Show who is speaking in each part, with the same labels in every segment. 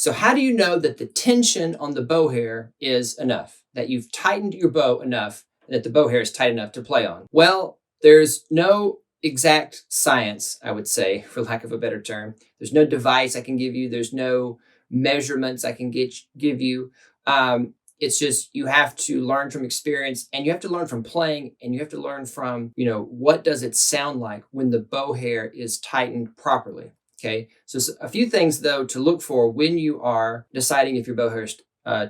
Speaker 1: So how do you know that the tension on the bow hair is enough, that you've tightened your bow enough, and that the bow hair is tight enough to play on? Well, there's no exact science, I would say, for lack of a better term. There's no device I can give you. There's no measurements I can give you. It's just, you have to learn from experience, and you have to learn from playing, and you have to learn from, what does it sound like when the bow hair is tightened properly. Okay, so a few things though to look for when you are deciding if your bow hair is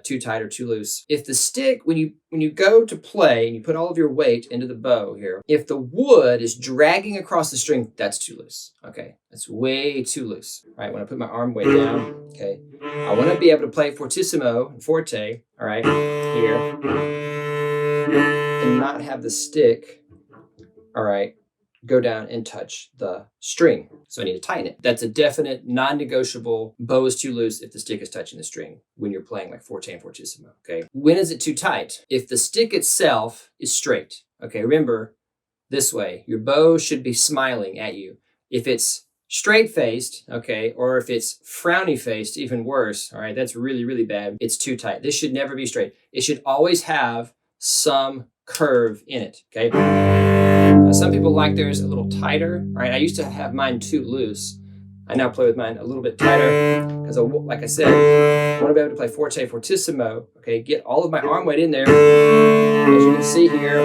Speaker 1: too tight or too loose. If the stick, when you go to play and you put all of your weight into the bow here, if the wood is dragging across the string, that's too loose. Okay, that's way too loose. All right, when I put my arm weight down, okay, I want to be able to play fortissimo and forte, all right, here, and not have the stick, all right, go down and touch the string. So I need to tighten it. That's a definite non-negotiable. Bow is too loose if the stick is touching the string when you're playing like forte and fortissimo, okay? When is it too tight? If the stick itself is straight, okay? Remember, this way, your bow should be smiling at you. If it's straight-faced, okay, or if it's frowny-faced, even worse, all right, that's really, really bad. It's too tight. This should never be straight. It should always have some curve in it, okay? Now, some people like theirs a little tighter, all right? I used to have mine too loose. I now play with mine a little bit tighter because, like I said, I want to be able to play forte, fortissimo, okay? Get all of my arm weight in there. As you can see here,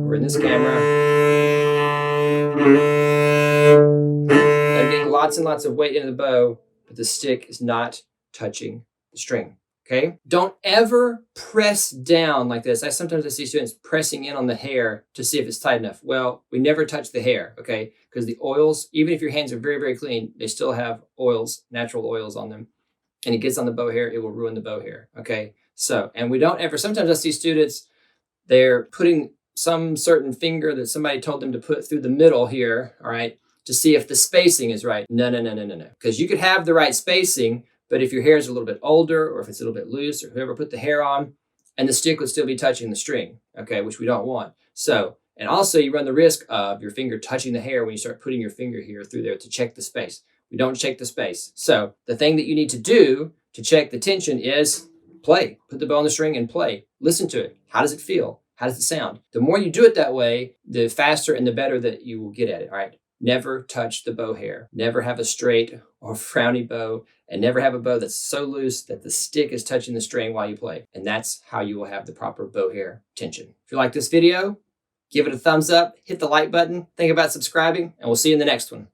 Speaker 1: we're in this camera. I'm getting lots and lots of weight into the bow, but the stick is not touching the string. Okay, don't ever press down like this. Sometimes I see students pressing in on the hair to see if it's tight enough. Well, we never touch the hair, okay? Because the oils, even if your hands are very, very clean, they still have oils, natural oils on them. And it gets on the bow hair, it will ruin the bow hair, okay? So, and we don't ever, sometimes I see students, they're putting some certain finger that somebody told them to put through the middle here, all right, to see if the spacing is right. No. Because you could have the right spacing, but if your hair is a little bit older, or if it's a little bit loose, or whoever put the hair on, and the stick would still be touching the string, okay, which we don't want. So, and also you run the risk of your finger touching the hair when you start putting your finger here through there to check the space. We don't check the space. So the thing that you need to do to check the tension is play. Put the bow on the string and play. Listen to it. How does it feel? How does it sound? The more you do it that way, the faster and the better that you will get at it, all right? Never touch the bow hair. Never have a straight or frowny bow, and never have a bow that's so loose that the stick is touching the string while you play. And that's how you will have the proper bow hair tension. If you like this video, give it a thumbs up, hit the like button, think about subscribing, and we'll see you in the next one.